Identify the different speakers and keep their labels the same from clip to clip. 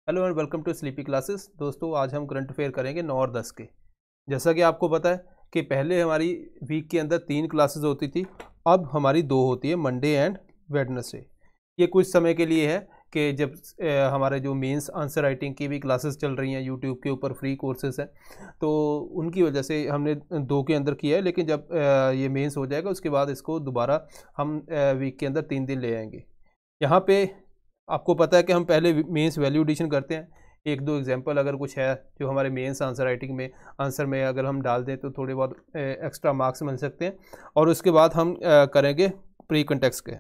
Speaker 1: Hello and welcome to Sleepy Classes. दोस्तों, आज हम करंट अफेयर करेंगे 9 और 10 के। जैसा कि आपको पता है कि पहले हमारी वीक के अंदर 3 क्लासेस होती थी, अब हमारी 2 होती है, मंडे एंड वेडनेसडे। ये कुछ समय के लिए है कि जब हमारे जो मेंस आंसर राइटिंग की भी क्लासेस चल रही हैं, यूट्यूब के ऊपर फ्री कोर्सेज हैं, तो उनकी वजह से हमने 2 के अंदर किया है। लेकिन जब ये मेंस हो जाएगा उसके बाद इसको दोबारा हम वीक के अंदर 3 दिन ले आएंगे। यहाँ पे आपको पता है कि हम पहले मेंस वैल्यू एडिशन करते हैं। एक दो एग्जांपल अगर कुछ है जो हमारे मेंस आंसर राइटिंग में आंसर में अगर हम डाल दें तो थोड़े बहुत एक्स्ट्रा मार्क्स मिल सकते हैं। और उसके बाद हम करेंगे प्री कंटेक्स्ट के।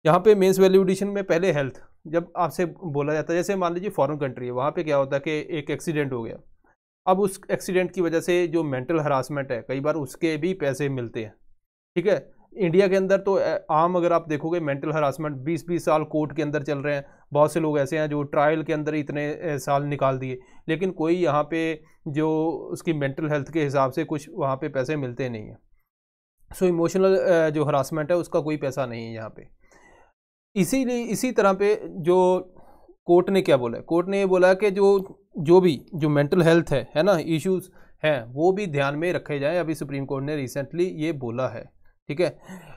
Speaker 1: यहाँ पे मेंस वैल्यू एडिशन में पहले हेल्थ, जब आपसे बोला जाता है, जैसे मान लीजिए फॉरेन कंट्री है, वहाँ पे क्या होता है कि एक एक्सीडेंट हो गया। अब उस एक्सीडेंट की वजह से जो मेंटल हरासमेंट है, कई बार उसके भी पैसे मिलते हैं। ठीक है। इंडिया के अंदर तो आम अगर आप देखोगे मेंटल हरासमेंट 20-20 साल कोर्ट के अंदर चल रहे हैं। बहुत से लोग ऐसे हैं जो ट्रायल के अंदर इतने साल निकाल दिए, लेकिन कोई यहाँ पे जो उसकी मेंटल हेल्थ के हिसाब से कुछ वहाँ पे पैसे मिलते नहीं हैं। सो इमोशनल जो हरासमेंट है उसका कोई पैसा नहीं है यहाँ पे। इसीलिए इसी तरह पे जो कोर्ट ने क्या बोला है, कोर्ट ने ये बोला कि जो मेंटल हेल्थ है ना, इश्यूज हैं, वो भी ध्यान में रखे जाएं। अभी सुप्रीम कोर्ट ने रिसेंटली ये बोला है। ठीक है।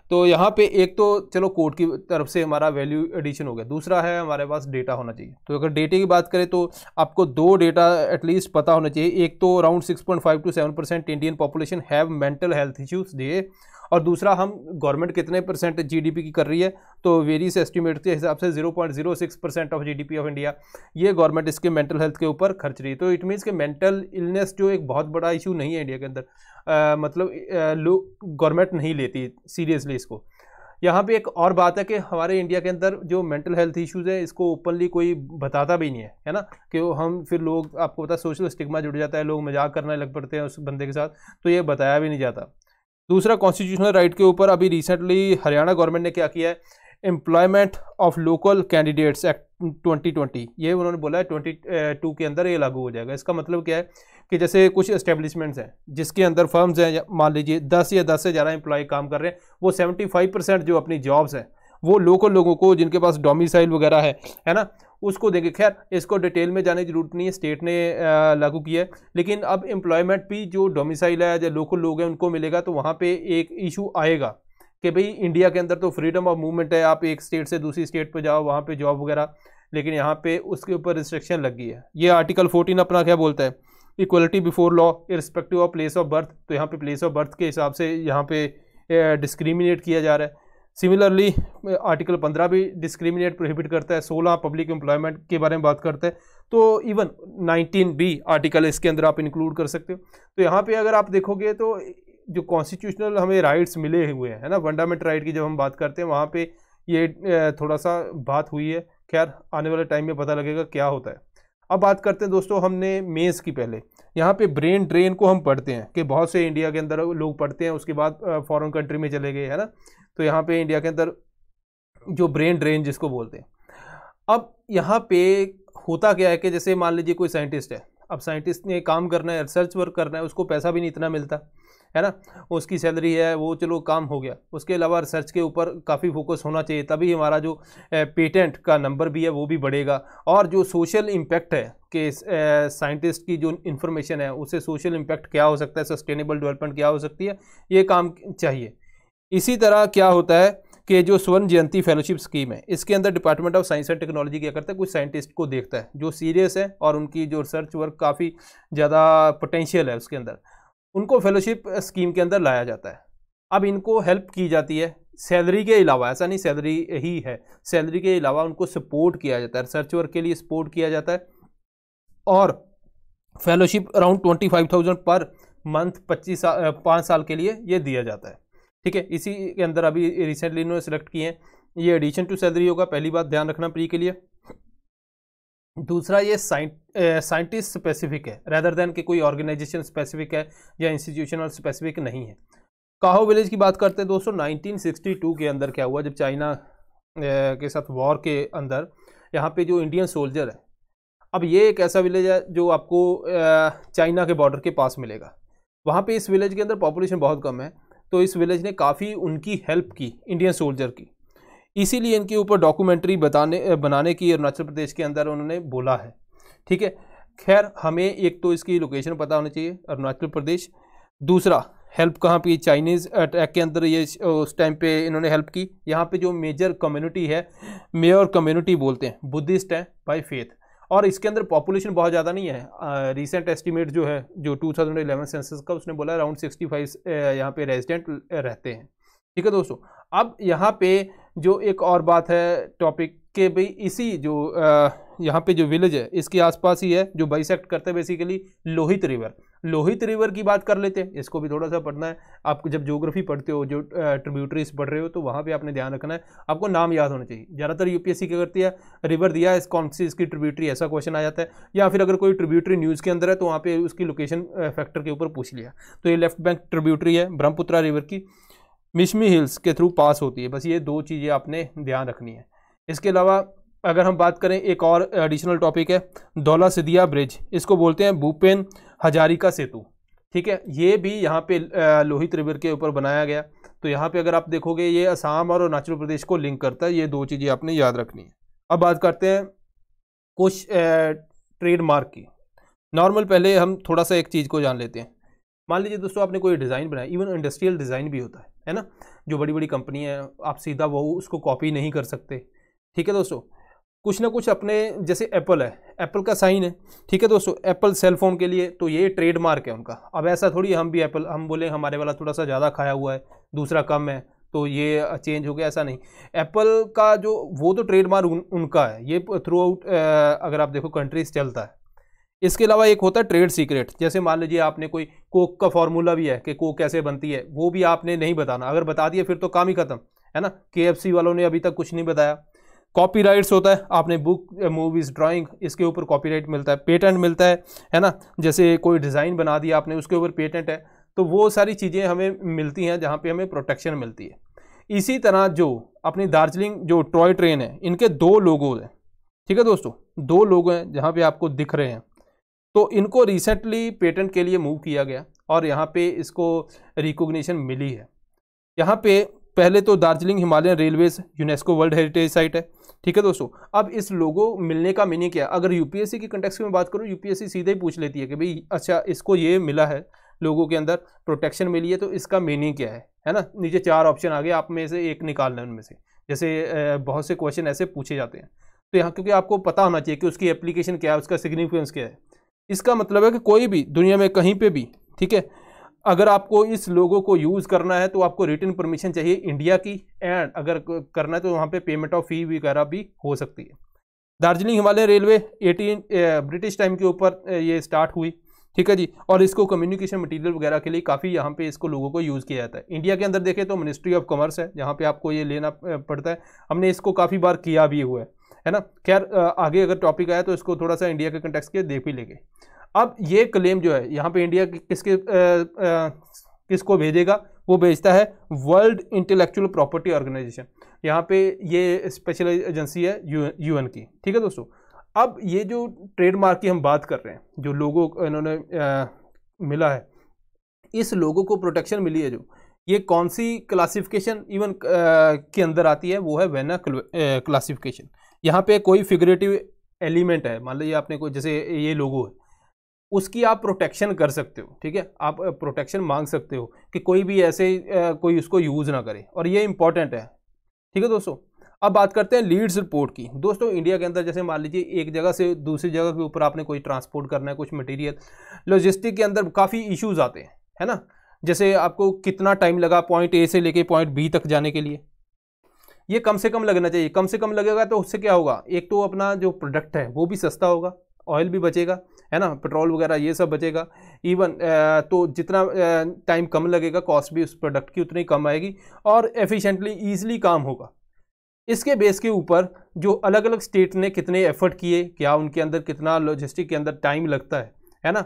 Speaker 1: तो यहाँ पे एक तो चलो कोर्ट की तरफ से हमारा वैल्यू एडिशन हो गया, दूसरा है हमारे पास डेटा होना चाहिए। तो अगर डेटे की बात करें तो आपको 2 डेटा एटलीस्ट पता होना चाहिए। एक तो around 6.5 to 7% Indian population have mental health issues day, और दूसरा हम गवर्नमेंट कितने % जीडीपी की कर रही है, तो वेरियस एस्टिमेट के हिसाब से 0.06% ऑफ जीडीपी ऑफ इंडिया ये गवर्नमेंट इसके मेंटल हेल्थ के ऊपर खर्च रही है। तो इट मीन्स कि मेंटल इलनेस जो एक बहुत बड़ा इशू नहीं है इंडिया के अंदर, मतलब गवर्नमेंट नहीं लेती सीरियसली इसको। यहाँ पे एक और बात है कि हमारे इंडिया के अंदर जो मेंटल हेल्थ इश्यूज है इसको ओपनली कोई बताता भी नहीं है ना, कि हम फिर लोग, आपको पता है सोशल स्टिग्मा जुड़ जाता है, लोग मजाक करने लग पड़ते हैं उस बंदे के साथ, तो ये बताया भी नहीं जाता। दूसरा, कॉन्स्टिट्यूशनल राइट के ऊपर अभी रिसेंटली हरियाणा गवर्नमेंट ने क्या किया है, employment of local candidates act 2020, ये उन्होंने बोला है 22 के अंदर ये लागू हो जाएगा। इसका मतलब क्या है कि जैसे कुछ एस्टेब्लिशमेंट्स हैं जिसके अंदर फर्म्स हैं, मान लीजिए 10 या 10 से ज़्यादा एम्प्लॉय काम कर रहे हैं, वो 75% जो अपनी जॉब्स हैं वो लोकल लोगों को, जिनके पास डोमिसाइल वगैरह है ना, उसको देंगे। खैर, इसको डिटेल में जाने की जरूरत नहीं है, स्टेट ने लागू किया है। लेकिन अब एम्प्लॉयमेंट भी जो डोमिसाइल है, जो लोकल लोग हैं, उनको मिलेगा। तो वहाँ पे एक इशू आएगा कि भाई इंडिया के अंदर तो फ्रीडम ऑफ मूवमेंट है, आप एक स्टेट से दूसरी स्टेट पर जाओ, वहाँ पे जॉब वगैरह, लेकिन यहाँ पे उसके ऊपर रिस्ट्रिक्शन लग गई है। ये आर्टिकल 14 अपना क्या बोलता है, equality before law irrespective of place of birth. तो यहाँ पे प्लेस ऑफ बर्थ के हिसाब से यहाँ पे डिस्क्रिमिनेट किया जा रहा है। सिमिलरली आर्टिकल 15 भी डिस्क्रिमिनेट प्रोहिबिट करता है। 16 पब्लिक एम्प्लॉयमेंट के बारे में बात करता है। तो इवन 19 भी आर्टिकल इसके अंदर आप इंक्लूड कर सकते हो। तो यहाँ पे अगर आप देखोगे तो जो कॉन्स्टिट्यूशनल हमें राइट्स मिले हुए हैं, है ना, फंडामेंटल राइट की जब हम बात करते हैं, वहाँ पे ये थोड़ा सा बात हुई है। खैर, आने वाले टाइम में पता लगेगा क्या होता है। अब बात करते हैं दोस्तों, हमने मेंस की पहले यहाँ पे ब्रेन ड्रेन को हम पढ़ते हैं कि बहुत से इंडिया के अंदर लोग पढ़ते हैं, उसके बाद फॉरेन कंट्री में चले गए, है ना। तो यहाँ पे इंडिया के अंदर जो ब्रेन ड्रेन जिसको बोलते हैं, अब यहाँ पे होता क्या है कि जैसे मान लीजिए कोई साइंटिस्ट है, अब साइंटिस्ट ने काम करना है, रिसर्च वर्क करना है, उसको पैसा भी नहीं इतना मिलता है ना, उसकी सैलरी है वो, चलो काम हो गया। उसके अलावा रिसर्च के ऊपर काफ़ी फोकस होना चाहिए, तभी हमारा जो पेटेंट का नंबर भी है वो भी बढ़ेगा। और जो सोशल इम्पैक्ट है कि साइंटिस्ट की जो इन्फॉर्मेशन है उससे सोशल इम्पैक्ट क्या हो सकता है, सस्टेनेबल डेवलपमेंट क्या हो सकती है, ये काम चाहिए। इसी तरह क्या होता है कि जो स्वर्ण जयंती फेलोशिप स्कीम है, इसके अंदर department of science and technology क्या करता है, कुछ साइंटिस्ट को देखता है जो सीरियस है और उनकी जो रिसर्च वर्क काफ़ी ज़्यादा पोटेंशियल है उसके अंदर, उनको फेलोशिप स्कीम के अंदर लाया जाता है। अब इनको हेल्प की जाती है सैलरी के अलावा, ऐसा नहीं सैलरी ही है, सैलरी के अलावा उनको सपोर्ट किया जाता है, रिसर्च वर्क के लिए सपोर्ट किया जाता है। और फेलोशिप अराउंड 25,000 पर मंथ 5 साल के लिए ये दिया जाता है। ठीक है। इसी के अंदर अभी रिसेंटली इन्होंने सेलेक्ट किए हैं, ये एडिशन टू सैलरी होगा, पहली बात ध्यान रखना प्री के लिए। दूसरा, ये साइंटिस्ट स्पेसिफिक है रेदर देन कि कोई ऑर्गेनाइजेशन स्पेसिफिक है या इंस्टीट्यूशनल स्पेसिफिक नहीं है। काहो विलेज की बात करते हैं दोस्तों, 1962 के अंदर क्या हुआ, जब चाइना के साथ वॉर के अंदर यहाँ पे जो इंडियन सोल्जर है, अब ये एक ऐसा विलेज है जो आपको चाइना के बॉर्डर के पास मिलेगा। वहाँ पे इस विलेज के अंदर पॉपुलेशन बहुत कम है, तो इस विलेज ने काफ़ी उनकी हेल्प की इंडियन सोल्जर की। इसीलिए इनके ऊपर डॉक्यूमेंट्री बनाने की अरुणाचल प्रदेश के अंदर उन्होंने बोला है। ठीक है, खैर हमें एक तो इसकी लोकेशन पता होनी चाहिए, अरुणाचल प्रदेश। दूसरा, हेल्प कहाँ पे, चाइनीज़ अटैक के अंदर ये उस टाइम पे इन्होंने हेल्प की। यहाँ पे जो मेजर कम्युनिटी है, मेयर कम्युनिटी बोलते हैं, बुद्धिस्ट है बाय फेथ, और इसके अंदर पॉपुलेशन बहुत ज़्यादा नहीं है। रीसेंट एस्टीमेट जो है, जो 2011 सेंसस का, उसने बोला अराउंड 65 यहाँ पे रेजिडेंट रहते हैं। ठीक है दोस्तों, अब यहाँ पे जो एक और बात है टॉपिक के, भाई इसी जो यहाँ पे जो विलेज है इसके आसपास ही है, जो बाइसेक्ट करते हैं basically Lohit river. Lohit river की बात कर लेते हैं, इसको भी थोड़ा सा पढ़ना है आपको। जब ज्योग्राफी पढ़ते हो, जो ट्रिब्यूटरीज पढ़ रहे हो, तो वहाँ पे आपने ध्यान रखना है, आपको नाम याद होना चाहिए। ज़्यादातर यूपीएससी क्या करती है, रिवर दिया है, कौन सी इसकी ट्रिब्यूटरी, ऐसा क्वेश्चन आ जाता है। या फिर अगर कोई ट्रिब्यूटरी न्यूज़ के अंदर है तो वहाँ पे उसकी लोकेशन फैक्टर के ऊपर पूछ लिया। तो ये लेफ्ट बैंक ट्रिब्यूटरी है ब्रह्मपुत्रा रिवर की, मिशमी हिल्स के थ्रू पास होती है। बस ये दो चीज़ें आपने ध्यान रखनी है। इसके अलावा अगर हम बात करें, एक और एडिशनल टॉपिक है दौला सिदिया ब्रिज, इसको बोलते हैं भूपेन हजारिका सेतु। ठीक है, ये भी यहाँ पे लोहित रिवर के ऊपर बनाया गया। तो यहाँ पे अगर आप देखोगे, ये असम और अरुणाचल प्रदेश को लिंक करता है। ये दो चीज़ें आपने याद रखनी है। अब बात करते हैं कुछ ट्रेडमार्क की। नॉर्मल पहले हम थोड़ा सा एक चीज़ को जान लेते हैं। मान लीजिए दोस्तों, आपने कोई डिज़ाइन बनाया, इवन इंडस्ट्रियल डिज़ाइन भी होता है ना, जो बड़ी बड़ी कंपनी है, आप सीधा वो उसको कॉपी नहीं कर सकते। ठीक है दोस्तों, कुछ ना कुछ अपने, जैसे एप्पल है, एप्पल का साइन है। ठीक है दोस्तों, एप्पल सेल फोन के लिए, तो ये ट्रेडमार्क है उनका। अब ऐसा थोड़ी हम भी एप्पल, हम बोले हमारे वाला थोड़ा सा ज़्यादा खाया हुआ है, दूसरा कम है, तो ये चेंज हो गया, ऐसा नहीं। एप्पल का जो वो तो ट्रेडमार्क उनका है, ये थ्रू आउट अगर आप देखो कंट्रीज चलता है। इसके अलावा एक होता है ट्रेड सीक्रेट। जैसे मान लीजिए आपने कोई कोक का फॉर्मूला भी है कि कोक कैसे बनती है, वो भी आपने नहीं बताना। अगर बता दिया फिर तो काम ही खत्म, है ना। KFC वालों ने अभी तक कुछ नहीं बताया। कॉपीराइट्स होता है, आपने बुक, मूवीज, ड्राइंग, इसके ऊपर कॉपीराइट मिलता है। पेटेंट मिलता है ना, जैसे कोई डिज़ाइन बना दिया आपने, उसके ऊपर पेटेंट है। तो वो सारी चीज़ें हमें मिलती हैं जहाँ पे हमें प्रोटेक्शन मिलती है। इसी तरह जो अपनी दार्जिलिंग जो टॉय ट्रेन है, इनके 2 लोगो हैं। ठीक है दोस्तों, 2 लोगो हैं जहाँ पे आपको दिख रहे हैं। तो इनको रिसेंटली पेटेंट के लिए मूव किया गया और यहाँ पे इसको रिकॉग्निशन मिली है। यहाँ पे पहले तो Darjeeling Himalayan railways UNESCO world heritage site है। ठीक है दोस्तों, अब इस लोगो मिलने का मीनिंग क्या है? अगर यूपीएससी की कंटेक्स्ट में बात करूँ, यूपीएससी सीधे ही पूछ लेती है कि भाई अच्छा, इसको ये मिला है, लोगों के अंदर प्रोटेक्शन मिली है, तो इसका मीनिंग क्या है ना। नीचे 4 ऑप्शन आ गए, आप में से एक निकालना है उनमें से। जैसे बहुत से क्वेश्चन ऐसे पूछे जाते हैं, तो यहाँ क्योंकि आपको पता होना चाहिए कि उसकी एप्लीकेशन क्या है, उसका सिग्निफिकेंस क्या है। इसका मतलब है कि कोई भी दुनिया में कहीं पे भी, ठीक है, अगर आपको इस लोगो को यूज़ करना है तो आपको रिटन परमिशन चाहिए इंडिया की, एंड अगर करना है तो वहाँ पे पेमेंट ऑफ फी वगैरह भी हो सकती है। Darjeeling Himalaya railway 18 British time के ऊपर ये स्टार्ट हुई। ठीक है जी, और इसको कम्युनिकेशन मटेरियल वगैरह के लिए काफ़ी यहाँ पे इसको लोगों को यूज़ किया जाता है। इंडिया के अंदर देखें तो मिनिस्ट्री ऑफ कॉमर्स है, जहाँ पे आपको ये लेना पड़ता है। हमने इसको काफ़ी बार किया भी हुआ है ना। खैर आगे अगर टॉपिक आया तो इसको थोड़ा सा इंडिया के कंटेक्स्ट के देख भी लेंगे। अब ये क्लेम जो है यहाँ पे इंडिया किसको भेजेगा? वो भेजता है वर्ल्ड इंटेलेक्चुअल प्रॉपर्टी ऑर्गेनाइजेशन। यहाँ पे ये स्पेशल एजेंसी है UN की। ठीक है दोस्तों, अब ये जो ट्रेडमार्क की हम बात कर रहे हैं, जो लोगो इन्होंने मिला है, इस लोगो को प्रोटेक्शन मिली है, जो ये कौन सी क्लासिफिकेशन इवन के अंदर आती है, वो है वेना क्लासिफिकेशन। यहाँ पे कोई फिगरेटिव एलिमेंट है, मान लीजिए आपने कोई, जैसे ये लोगो है, उसकी आप प्रोटेक्शन कर सकते हो। ठीक है, आप प्रोटेक्शन मांग सकते हो कि कोई भी ऐसे कोई उसको यूज़ ना करे, और ये इंपॉर्टेंट है। ठीक है दोस्तों, अब बात करते हैं लीड्स रिपोर्ट की। दोस्तों इंडिया के अंदर जैसे मान लीजिए एक जगह से दूसरी जगह के ऊपर आपने कोई ट्रांसपोर्ट करना है, कुछ मटेरियल, लॉजिस्टिक के अंदर काफ़ी इश्यूज आते हैं, है ना। जैसे आपको कितना टाइम लगा पॉइंट A से लेके पॉइंट B तक जाने के लिए, ये कम से कम लगना चाहिए। कम से कम लगेगा तो उससे क्या होगा, एक तो अपना जो प्रोडक्ट है वो भी सस्ता होगा, ऑयल भी बचेगा, है ना, पेट्रोल वगैरह ये सब बचेगा। इवन तो जितना टाइम कम लगेगा, कॉस्ट भी उस प्रोडक्ट की उतनी कम आएगी, और एफिशिएंटली ईजिली काम होगा। इसके बेस के ऊपर जो अलग अलग स्टेट ने कितने एफर्ट किए, क्या उनके अंदर कितना लॉजिस्टिक के अंदर टाइम लगता है ना,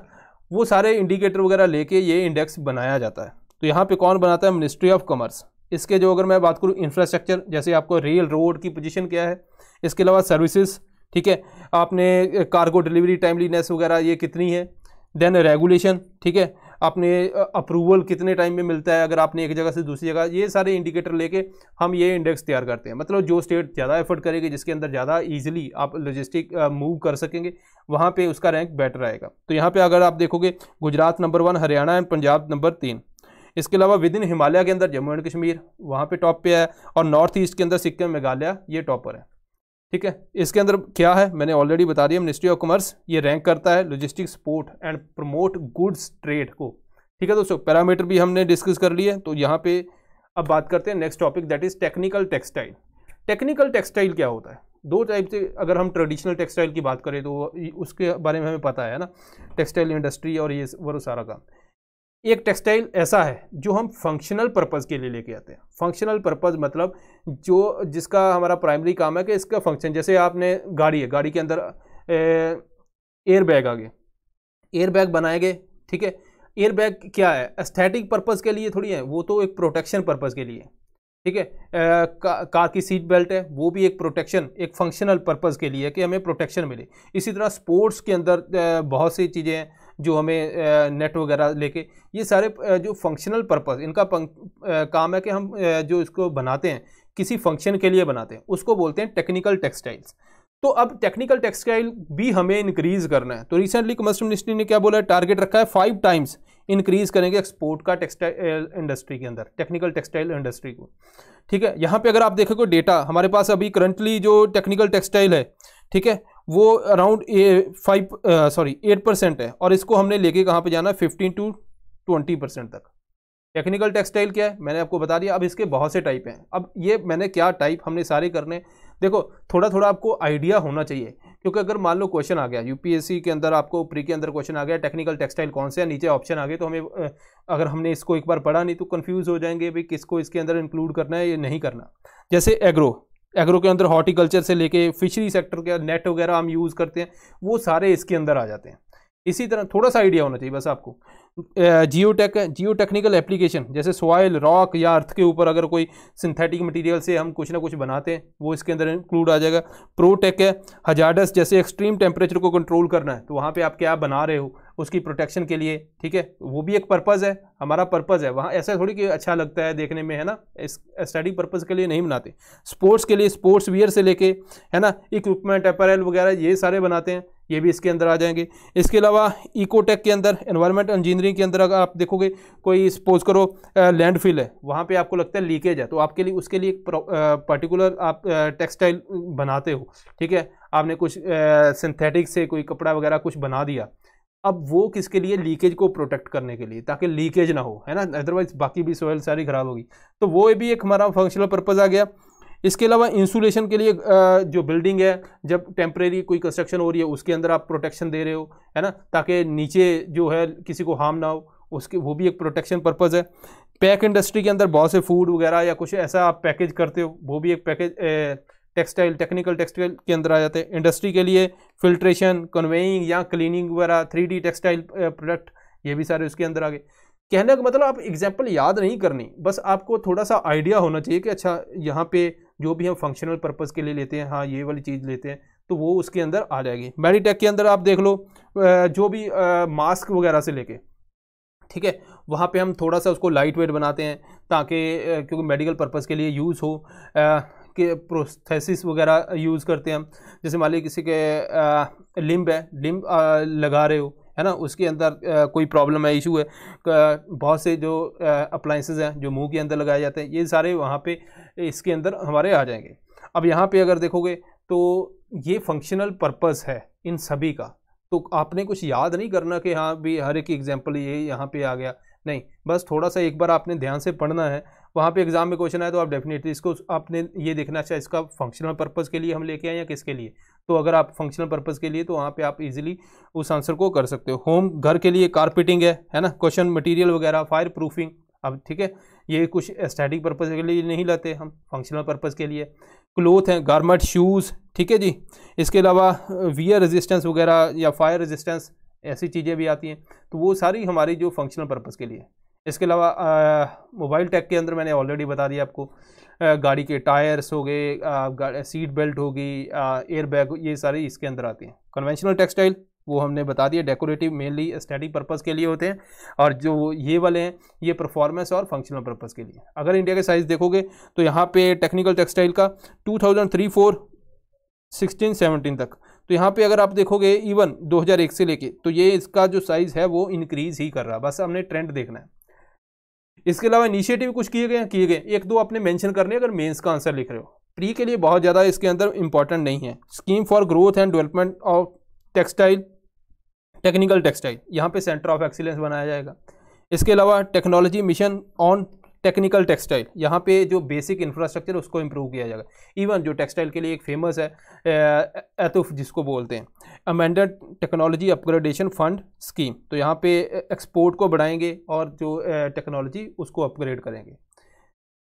Speaker 1: वो सारे इंडिकेटर वगैरह लेके ये इंडेक्स बनाया जाता है। तो यहाँ पे कौन बनाता है? Ministry of commerce. इसके जो अगर मैं बात करूँ इंफ्रास्ट्रक्चर, जैसे आपको रेल रोड की पोजीशन क्या है, इसके अलावा सर्विसेज, ठीक है, आपने कार्गो डिलीवरी टाइमलीनेस वगैरह ये कितनी है, देन रेगुलेशन, ठीक है, आपने अप्रूवल कितने टाइम में मिलता है अगर आपने एक जगह से दूसरी जगह, ये सारे इंडिकेटर लेके हम ये इंडेक्स तैयार करते हैं। मतलब जो स्टेट ज़्यादा एफर्ट करेगी, जिसके अंदर ज़्यादा ईजिली आप लॉजिस्टिक मूव कर सकेंगे, वहाँ पे उसका रैंक बेटर आएगा। तो यहाँ पे अगर आप देखोगे Gujarat number 1, Haryana and Punjab number 3। इसके अलावा विद इन हिमालय के अंदर जम्मू एंड कश्मीर वहाँ पे टॉप पे है, और नॉर्थ ईस्ट के अंदर सिक्किम, मेघालय ये टॉपर है। ठीक है, इसके अंदर क्या है मैंने ऑलरेडी बता दिया, मिनिस्ट्री ऑफ कॉमर्स ये रैंक करता है logistic support and promote goods trade को। ठीक है दोस्तों, पैरामीटर भी हमने डिस्कस कर लिए। तो यहाँ पे अब बात करते हैं next topic, that is technical textile. Technical textile क्या होता है? दो टाइप से, अगर हम ट्रेडिशनल टेक्सटाइल की बात करें तो उसके बारे में हमें पता है ना, टेक्सटाइल इंडस्ट्री और ये वो सारा काम। एक टेक्सटाइल ऐसा है जो हम फंक्शनल पर्पज़ के लिए लेके आते हैं। फंक्शनल पर्पज़ मतलब जो जिसका हमारा प्राइमरी काम है कि इसका फंक्शन, जैसे आपने गाड़ी है, गाड़ी के अंदर एयर बैग आ गए, एयर बैग बनाए गए। ठीक है, एयर बैग क्या है? एस्थेटिक पर्पज़ के लिए थोड़ी है, वो तो एक प्रोटेक्शन पर्पज़ के लिए। ठीक है, कार की सीट बेल्ट है, वो भी एक प्रोटेक्शन, एक फंक्शनल पर्पज़ के लिए कि हमें प्रोटेक्शन मिले। इसी तरह स्पोर्ट्स के अंदर बहुत सी चीज़ें हैं जो हमें नेट वगैरह लेके, ये सारे जो फंक्शनल पर्पज़ इनका काम है कि हम जो इसको बनाते हैं किसी फंक्शन के लिए बनाते हैं, उसको बोलते हैं टेक्निकल टेक्सटाइल्स। तो अब टेक्निकल टेक्सटाइल भी हमें इंक्रीज करना है। तो रिसेंटली कॉमर्स मिनिस्ट्री ने क्या बोला है, टारगेट रखा है 5 टाइम्स इंक्रीज करेंगे एक्सपोर्ट का टेक्सटाइल इंडस्ट्री के अंदर, टेक्निकल टेक्सटाइल इंडस्ट्री को। ठीक है, यहाँ पे अगर आप देखोगे डेटा हमारे पास अभी करंटली जो टेक्निकल टेक्सटाइल है, ठीक है, वो अराउंड 8% है, और इसको हमने लेके कहाँ पे जाना है, 15 to 20% तक। टेक्निकल टेक्सटाइल क्या है मैंने आपको बता दिया। अब इसके बहुत से टाइप हैं। अब ये मैंने क्या टाइप हमने सारे करने, देखो थोड़ा थोड़ा आपको आइडिया होना चाहिए, क्योंकि अगर मान लो क्वेश्चन आ गया यूपीएससी के अंदर, आपको प्री के अंदर क्वेश्चन आ गया टेक्निकल टेक्सटाइल कौन से है, नीचे ऑप्शन आ गए, तो हमें अगर हमने इसको एक बार पढ़ा नहीं तो कंफ्यूज हो जाएंगे भाई किसको इसके अंदर इंक्लूड करना है या नहीं करना। जैसे एग्रो के अंदर हॉर्टिकल्चर से लेके फिशरी सेक्टर के नेट वगैरह हम यूज़ करते हैं, वो सारे इसके अंदर आ जाते हैं। इसी तरह थोड़ा सा आइडिया होना चाहिए बस आपको। जियोटेक है, जियो टेक्निकल एप्लीकेशन, जैसे सॉइल, रॉक या अर्थ के ऊपर अगर कोई सिंथेटिक मटेरियल से हम कुछ ना कुछ बनाते हैं, वो इसके अंदर इंक्लूड आ जाएगा। प्रोटेक है, हजार्डस, जैसे एक्सट्रीम टेम्परेचर को कंट्रोल करना है, तो वहाँ पे आप क्या बना रहे हो उसकी प्रोटेक्शन के लिए। ठीक है, वो भी एक पर्पज़ है, हमारा पर्पज़ है वहाँ। ऐसा थोड़ी कि अच्छा लगता है देखने में, है ना, इस एस्थेटिक पर्पज़ के लिए नहीं बनाते। स्पोर्ट्स के लिए स्पोर्ट्स वियर से लेके, है ना, इक्विपमेंट, अपैरल वगैरह ये सारे बनाते हैं, ये भी इसके अंदर आ जाएंगे। इसके अलावा इकोटेक के अंदर, एनवायरमेंट इंजीनियरिंग के अंदर अगर आप देखोगे, कोई सपोज करो लैंडफिल है, वहाँ पे आपको लगता है लीकेज है, तो आपके लिए उसके लिए एक पर्टिकुलर आप टेक्सटाइल बनाते हो। ठीक है, आपने कुछ सिंथेटिक से कोई कपड़ा वगैरह कुछ बना दिया, अब वो किसके लिए, लीकेज को प्रोटेक्ट करने के लिए, ताकि लीकेज ना हो, है ना, अदरवाइज बाकी भी सोयल सारी खराब होगी। तो वो भी एक हमारा फंक्शनल पर्पज़ आ गया। इसके अलावा इंसुलेशन के लिए, जो बिल्डिंग है जब टेम्परेरी कोई कंस्ट्रक्शन हो रही है उसके अंदर आप प्रोटेक्शन दे रहे हो, है ना, ताकि नीचे जो है किसी को हार्म ना हो, उसके वो भी एक प्रोटेक्शन पर्पज़ है। पैक इंडस्ट्री के अंदर बहुत से फूड वगैरह या कुछ ऐसा आप पैकेज करते हो, वो भी एक पैकेज टेक्सटाइल, टेक्निकल टेक्सटाइल के अंदर आ जाते हैं। इंडस्ट्री के लिए फिल्ट्रेशन, कन्वेइंग या क्लीनिंग वगैरह, 3D टेक्सटाइल प्रोडक्ट, ये भी सारे उसके अंदर आ गए। कहने का मतलब आप एग्जाम्पल याद नहीं करनी, बस आपको थोड़ा सा आइडिया होना चाहिए कि अच्छा यहाँ पे जो भी हम फंक्शनल पर्पज़ के लिए लेते हैं, हाँ ये वाली चीज़ लेते हैं, तो वो उसके अंदर आ जाएगी। मेडिटेक के अंदर आप देख लो, जो भी मास्क वगैरह से लेके, ठीक है, वहाँ पे हम थोड़ा सा उसको लाइट वेट बनाते हैं ताकि क्योंकि मेडिकल पर्पज़ के लिए यूज़ हो, कि प्रोस्थेसिस वगैरह यूज़ करते हैं हम। जैसे मान लीजिए किसी के लिम्ब है, लिम्ब लगा रहे हो, है ना, उसके अंदर कोई प्रॉब्लम है, इशू है, बहुत से जो अप्लाइंसेस हैं जो मुंह के अंदर लगाए जाते हैं, ये सारे वहाँ पे इसके अंदर हमारे आ जाएंगे। अब यहाँ पे अगर देखोगे तो ये फंक्शनल पर्पज़ है इन सभी का, तो आपने कुछ याद नहीं करना कि हाँ भी हर एक एग्जाम्पल ये यहाँ पे आ गया, नहीं, बस थोड़ा सा एक बार आपने ध्यान से पढ़ना है। वहाँ पे एग्जाम में क्वेश्चन आए तो आप डेफिनेटली इसको आपने ये देखना चाहिए इसका फंक्शनल पर्पज़ के लिए हम लेके आए या किसके लिए। तो अगर आप फंक्शनल पर्पज़ के लिए, तो वहाँ पे आप इजीली उस आंसर को कर सकते हो। होम, घर के लिए कारपेटिंग है ना, क्वेश्चन मटेरियल वगैरह, फायर प्रूफिंग। अब ठीक है, ये कुछ एस्थेटिक पर्पज़ के लिए नहीं लाते हम, फंक्शनल पर्पज़ के लिए। क्लोथ हैं, गारमेंट, शूज़, ठीक है जी। इसके अलावा वियर रेजिस्टेंस वगैरह या फायर रेजिस्टेंस, ऐसी चीज़ें भी आती हैं, तो वो सारी हमारी जो फंक्शनल पर्पज़ के लिए। इसके अलावा मोबाइल टेक के अंदर मैंने ऑलरेडी बता दिया आपको, गाड़ी के टायर्स हो गए, सीट बेल्ट होगी, एयर बैग, ये सारी इसके अंदर आती हैं। कन्वेंशनल टेक्सटाइल वो हमने बता दिया, डेकोरेटिव मेनली एस्थेटिक पर्पस के लिए होते हैं, और जो ये वाले हैं ये परफॉर्मेंस और फंक्शनल पर्पस के लिए। अगर इंडिया के साइज़ देखोगे तो यहाँ पे टेक्निकल टेक्सटाइल का 2003-4 16-17 तक, तो यहाँ पे अगर आप देखोगे इवन 2001 से लेके, तो ये इसका जो साइज़ है वो इंक्रीज़ ही कर रहा है, बस हमने ट्रेंड देखना है। इसके अलावा इनिशिएटिव कुछ किए गए, एक दो आपने मेंशन करने अगर मेंस का आंसर लिख रहे हो, प्री के लिए बहुत ज़्यादा इसके अंदर इंपॉर्टेंट नहीं है। Scheme for growth and development of textile, technical textile, यहाँ पे सेंटर ऑफ एक्सीलेंस बनाया जाएगा। इसके अलावा technology mission on technical textile, यहाँ पे जो बेसिक इंफ्रास्ट्रक्चर उसको इम्प्रूव किया जाएगा। इवन जो टेक्सटाइल के लिए एक फेमस है एतुफ जिसको बोलते हैं, amended technology upgradation fund scheme, तो यहाँ पे एक्सपोर्ट को बढ़ाएंगे और जो टेक्नोलॉजी उसको अपग्रेड करेंगे।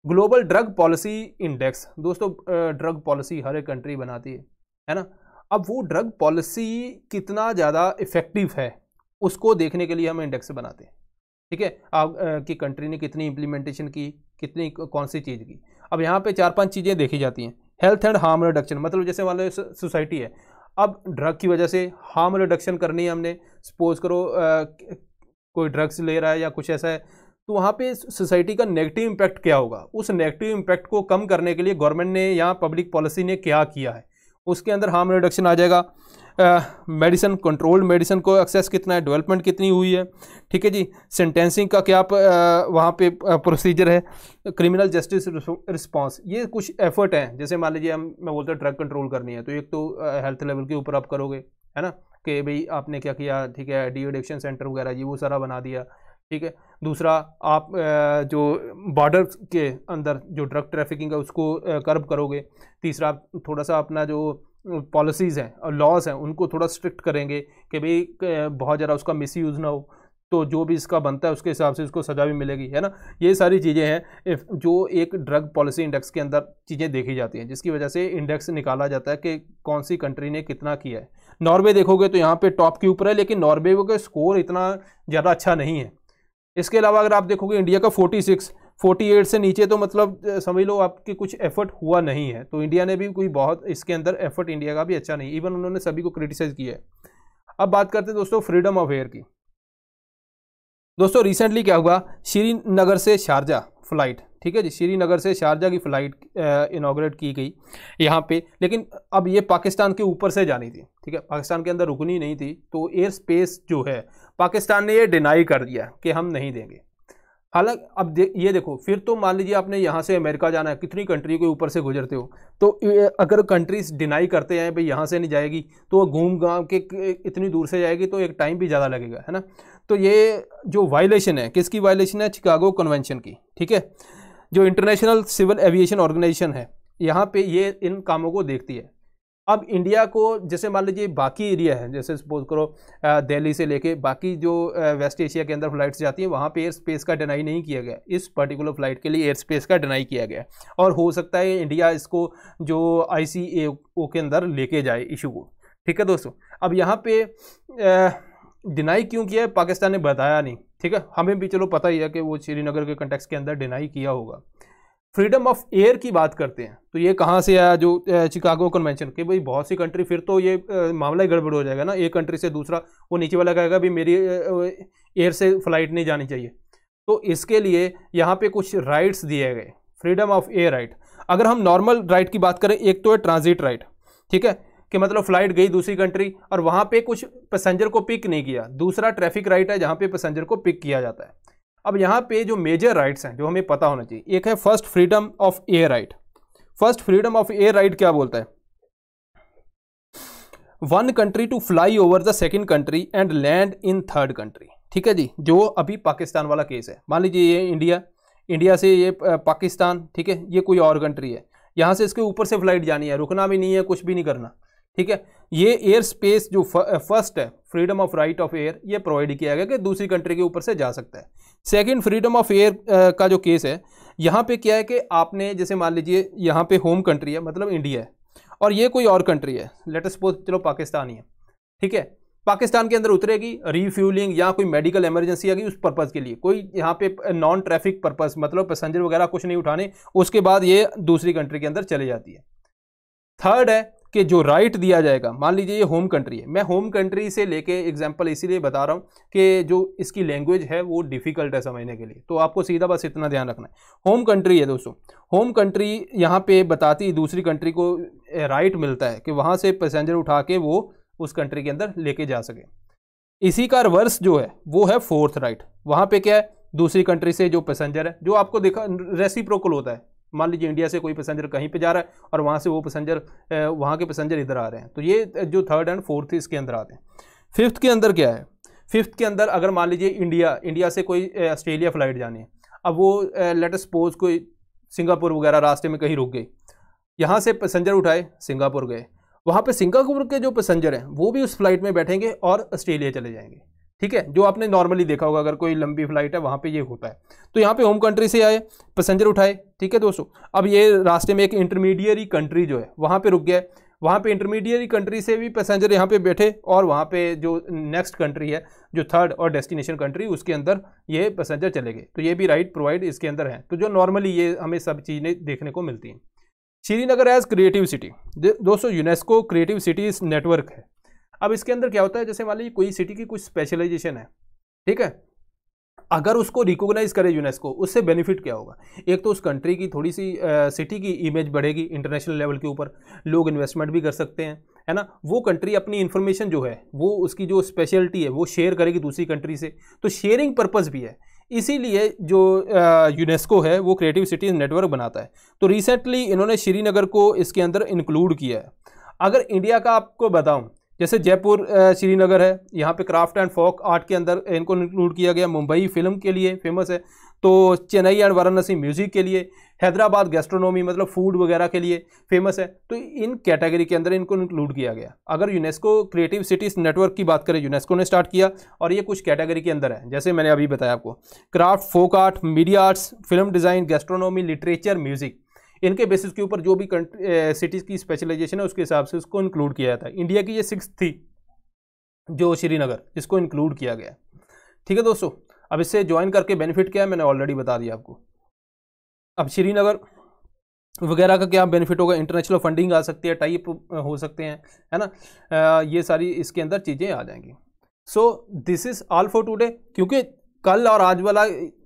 Speaker 1: ग्लोबल ड्रग पॉलिसी इंडेक्स, दोस्तों ड्रग पॉलिसी हर एक कंट्री बनाती है ना। अब वो ड्रग पॉलिसी कितना ज़्यादा इफेक्टिव है उसको देखने के लिए हम इंडेक्स बनाते हैं, ठीक है। आप कि कंट्री ने कितनी इम्प्लीमेंटेशन की, कितनी कौन सी चीज़ की। अब यहाँ पे 4-5 चीज़ें देखी जाती हैं। हेल्थ एंड हार्म रिडक्शन, मतलब जैसे मान लो सोसाइटी है, अब ड्रग की वजह से हार्म रिडक्शन करनी है हमने, सपोज करो कोई ड्रग्स ले रहा है या कुछ ऐसा है, तो वहाँ पे सोसाइटी का नेगेटिव इम्पैक्ट क्या होगा, उस नेगेटिव इम्पैक्ट को कम करने के लिए गवर्नमेंट ने या पब्लिक पॉलिसी ने क्या किया है, उसके अंदर हार्म रिडक्शन आ जाएगा। मेडिसिन, कंट्रोल्ड मेडिसिन को एक्सेस कितना है, डेवलपमेंट कितनी हुई है, ठीक है जी। सेंटेंसिंग का क्या वहाँ पे प्रोसीजर है, क्रिमिनल जस्टिस रिस्पांस, ये कुछ एफर्ट हैं। जैसे मान लीजिए मैं बोलता हूँ ड्रग कंट्रोल करनी है, तो एक तो हेल्थ लेवल के ऊपर आप करोगे, है ना, कि भाई आपने क्या किया, ठीक है, डी एडिक्शन सेंटर वगैरह ये वो सारा बना दिया, ठीक है। दूसरा आप जो बॉर्डर के अंदर जो ड्रग ट्रैफिकिंग है उसको कर्ब करोगे। तीसरा थोड़ा सा अपना जो पॉलिसीज़ हैं और लॉज हैं उनको थोड़ा स्ट्रिक्ट करेंगे कि भाई बहुत ज़्यादा उसका मिसयूज़ ना हो, तो जो भी इसका बनता है उसके हिसाब से उसको सज़ा भी मिलेगी, है ना। ये सारी चीज़ें हैं जो एक ड्रग पॉलिसी इंडेक्स के अंदर चीज़ें देखी जाती हैं, जिसकी वजह से इंडेक्स निकाला जाता है कि कौन सी कंट्री ने कितना किया है। नॉर्वे देखोगे तो यहाँ पे टॉप के ऊपर है, लेकिन नॉर्वे का स्कोर इतना ज़्यादा अच्छा नहीं है। इसके अलावा अगर आप देखोगे इंडिया का 48 से नीचे, तो मतलब समझ लो आपकी कुछ एफर्ट हुआ नहीं है। तो इंडिया ने भी कोई बहुत इसके अंदर एफर्ट इंडिया का भी अच्छा नहीं, इवन उन्होंने सभी को क्रिटिसाइज किया है। अब बात करते हैं दोस्तों फ्रीडम ऑफ एयर की। दोस्तों रिसेंटली क्या हुआ, श्रीनगर से शारजा फ्लाइट, ठीक है जी, श्रीनगर से शारजा की फ़्लाइट इनॉग्रेट की गई यहाँ पे, लेकिन अब ये पाकिस्तान के ऊपर से जानी थी, ठीक है, पाकिस्तान के अंदर रुकनी नहीं थी। तो एयर स्पेस जो है पाकिस्तान ने ये डिनाई कर दिया कि हम नहीं देंगे। हालांकि अब ये देखो, फिर तो मान लीजिए आपने यहाँ से अमेरिका जाना है, कितनी कंट्री के ऊपर से गुजरते हो, तो अगर कंट्रीज डिनाई करते हैं भाई यहाँ से नहीं जाएगी, तो वो घूम घाम के इतनी दूर से जाएगी, तो एक टाइम भी ज़्यादा लगेगा, है ना। तो ये जो वायलेशन है, किसकी वायलेशन है, चिकागो कन्वेंशन की, ठीक है, जो इंटरनेशनल सिविल एविएशन ऑर्गेनाइजेशन है, यहाँ पे ये इन कामों को देखती है। अब इंडिया को जैसे मान लीजिए बाकी एरिया है, जैसे सपोज करो दिल्ली से लेके बाकी जो वेस्ट एशिया के अंदर फ्लाइट्स जाती हैं, वहाँ पे एयर स्पेस का डिनाई नहीं किया गया, इस पर्टिकुलर फ्लाइट के लिए एयर स्पेस का डिनाई किया गया। और हो सकता है इंडिया इसको जो ICAO के अंदर लेके जाए इशू को, ठीक है दोस्तों। अब यहाँ पे डिनाई क्यों किया है, पाकिस्तान ने बताया नहीं, ठीक है, हमें भी चलो पता ही है कि वो श्रीनगर के कंटेक्स्ट के अंदर डिनाई किया होगा। फ्रीडम ऑफ एयर की बात करते हैं, तो ये कहाँ से आया, जो चिकागो कन्वेंशन के, भाई बहुत सी कंट्री, फिर तो ये मामला ही गड़बड़ हो जाएगा ना, एक कंट्री से दूसरा, वो नीचे वाला कहेगा भी मेरी एयर से फ्लाइट नहीं जानी चाहिए। तो इसके लिए यहाँ पे कुछ राइट्स दिए गए, फ्रीडम ऑफ एयर राइट। अगर हम नॉर्मल राइट की बात करें, एक तो है ट्रांजिट राइट, ठीक है, कि मतलब फ्लाइट गई दूसरी कंट्री और वहाँ पे कुछ पैसेंजर को पिक नहीं किया। दूसरा ट्रैफिक राइट है, जहाँ पे पैसेंजर को पिक किया जाता है। अब यहाँ पे जो मेजर राइट्स हैं जो हमें पता होना चाहिए, एक है first freedom of air right. First freedom of air right क्या बोलता है, 1 country to fly over the second country and land in third country, ठीक है जी। जो अभी पाकिस्तान वाला केस है, मान लीजिए ये इंडिया से ये पाकिस्तान, ठीक है, ये कोई और कंट्री है, यहाँ से इसके ऊपर से फ्लाइट जानी है, रुकना भी नहीं है, कुछ भी नहीं करना, ठीक है। ये एयर स्पेस जो फर्स्ट है, freedom of right of air, ये प्रोवाइड किया गया कि दूसरी कंट्री के ऊपर से जा सकता है। सेकंड फ्रीडम ऑफ एयर का जो केस है, यहाँ पे क्या है कि आपने जैसे मान लीजिए यहाँ पे होम कंट्री है, मतलब इंडिया है, और ये कोई और कंट्री है, लेट अस सपोज चलो पाकिस्तान ही है, ठीक है, पाकिस्तान के अंदर उतरेगी, रीफ्यूलिंग या कोई मेडिकल इमरजेंसी आ गई उस पर्पज़ के लिए, कोई यहाँ पे नॉन ट्रैफिक पर्पज़, मतलब पैसेंजर वगैरह कुछ नहीं उठाने, उसके बाद ये दूसरी कंट्री के अंदर चले जाती है। थर्ड है कि जो राइट दिया जाएगा, मान लीजिए ये होम कंट्री है, मैं होम कंट्री से लेके एग्जांपल इसीलिए बता रहा हूँ कि जो इसकी लैंग्वेज है वो डिफ़िकल्ट है समझने के लिए, तो आपको सीधा बस इतना ध्यान रखना है। होम कंट्री है दोस्तों, होम कंट्री यहाँ पे बताती दूसरी कंट्री को राइट मिलता है कि वहाँ से पैसेंजर उठा के वो उस कंट्री के अंदर लेके जा सके। इसी का रिवर्स जो है वो है फोर्थ राइट। वहाँ पे क्या है, दूसरी कंट्री से जो पैसेंजर है, जो आपको देखा रेसिप्रोकल होता है, मान लीजिए इंडिया से कोई पैसेंजर कहीं पे जा रहा है और वहाँ से वो पैसेंजर, वहाँ के पैसेंजर इधर आ रहे हैं, तो ये जो थर्ड एंड फोर्थ इसके अंदर आते हैं। फिफ्थ के अंदर क्या है, फिफ्थ के अंदर अगर मान लीजिए इंडिया से कोई ऑस्ट्रेलिया फ्लाइट जानी है, अब वो लेट अस सपोज कोई सिंगापुर वगैरह रास्ते में कहीं रुक गई, यहाँ से पैसेंजर उठाए सिंगापुर गए, वहाँ पे सिंगापुर के जो पैसेंजर हैं वो भी उस फ्लाइट में बैठेंगे और ऑस्ट्रेलिया चले जाएंगे, ठीक है, जो आपने नॉर्मली देखा होगा अगर कोई लंबी फ्लाइट है वहाँ पे ये होता है। तो यहाँ पे होम कंट्री से आए, पैसेंजर उठाए, ठीक है दोस्तों, अब ये रास्ते में एक इंटरमीडिएरी कंट्री जो है वहाँ पे रुक गया है, वहाँ पे इंटरमीडिएरी कंट्री से भी पैसेंजर यहाँ पे बैठे और वहाँ पे जो नेक्स्ट कंट्री है, जो थर्ड और डेस्टिनेशन कंट्री, उसके अंदर ये पैसेंजर चले गए, तो ये भी राइट प्रोवाइड इसके अंदर है। तो जो नॉर्मली ये हमें सब चीज़ें देखने को मिलती हैं। श्रीनगर एज क्रिएटिव सिटी, दोस्तों यूनेस्को क्रिएटिव सिटीज नेटवर्क है। अब इसके अंदर क्या होता है, जैसे मान लीजिए कोई सिटी की कुछ स्पेशलाइजेशन है, ठीक है, अगर उसको रिकॉग्नाइज करे यूनेस्को, उससे बेनिफिट क्या होगा, एक तो उस कंट्री की थोड़ी सी सिटी की इमेज बढ़ेगी इंटरनेशनल लेवल के ऊपर, लोग इन्वेस्टमेंट भी कर सकते हैं, है ना, वो कंट्री अपनी इन्फॉर्मेशन जो है वो उसकी जो स्पेशलिटी है वो शेयर करेगी दूसरी कंट्री से, तो शेयरिंग पर्पज़ भी है। इसीलिए जो यूनेस्को है वो क्रिएटिव सिटीज नेटवर्क बनाता है। तो रिसेंटली इन्होंने श्रीनगर को इसके अंदर इंक्लूड किया है। अगर इंडिया का आपको बताऊं, जैसे जयपुर श्रीनगर है, यहाँ पे क्राफ्ट एंड फोक आर्ट के अंदर इनको इंक्लूड किया गया, मुंबई फिल्म के लिए फेमस है, तो चेन्नई एंड वाराणसी म्यूजिक के लिए, हैदराबाद गैस्ट्रोनॉमी मतलब फूड वगैरह के लिए फेमस है, तो इन कैटेगरी के अंदर इनको इंक्लूड किया गया। अगर यूनेस्को क्रिएटिव सिटीज नेटवर्क की बात करें, यूनेस्को ने स्टार्ट किया और ये कुछ कैटेगरी के अंदर है, जैसे मैंने अभी बताया आपको, craft, folk art, media arts, film design, gastronomy, literature, music, इनके बेसिस के ऊपर जो भी सिटीज़ की स्पेशलाइजेशन है उसके हिसाब से उसको इंक्लूड किया जाता है। इंडिया की ये 6th थी जो श्रीनगर, इसको इंक्लूड किया गया, ठीक है दोस्तों। अब इससे ज्वाइन करके बेनिफिट क्या है मैंने ऑलरेडी बता दिया आपको। अब श्रीनगर वगैरह का क्या बेनिफिट होगा, इंटरनेशनल फंडिंग आ सकती है, टाइप हो सकते हैं, है ना, ये सारी इसके अंदर चीज़ें आ जाएंगी। So this is all for today. क्योंकि कल और आज वाला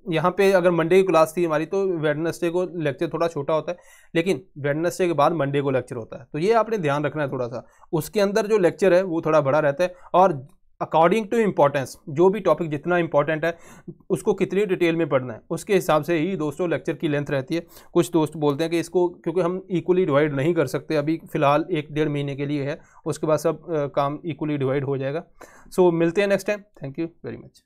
Speaker 1: यहाँ पे अगर मंडे की क्लास थी हमारी, तो वेडनेसडे को लेक्चर थोड़ा छोटा होता है, लेकिन वेडनेसडे के बाद मंडे को लेक्चर होता है, तो ये आपने ध्यान रखना है थोड़ा सा। उसके अंदर जो लेक्चर है वो थोड़ा बड़ा रहता है, और अकॉर्डिंग टू इम्पोर्टेंस, जो भी टॉपिक जितना इंपॉर्टेंट है उसको कितनी डिटेल में पढ़ना है उसके हिसाब से ही दोस्तों लेक्चर की लेंथ रहती है। कुछ दोस्त बोलते हैं कि इसको क्योंकि हम इक्वली डिवाइड नहीं कर सकते, अभी फ़िलहाल 1-1.5 महीने के लिए है, उसके बाद सब काम इक्वली डिवाइड हो जाएगा। सो मिलते हैं next time. Thank you very much.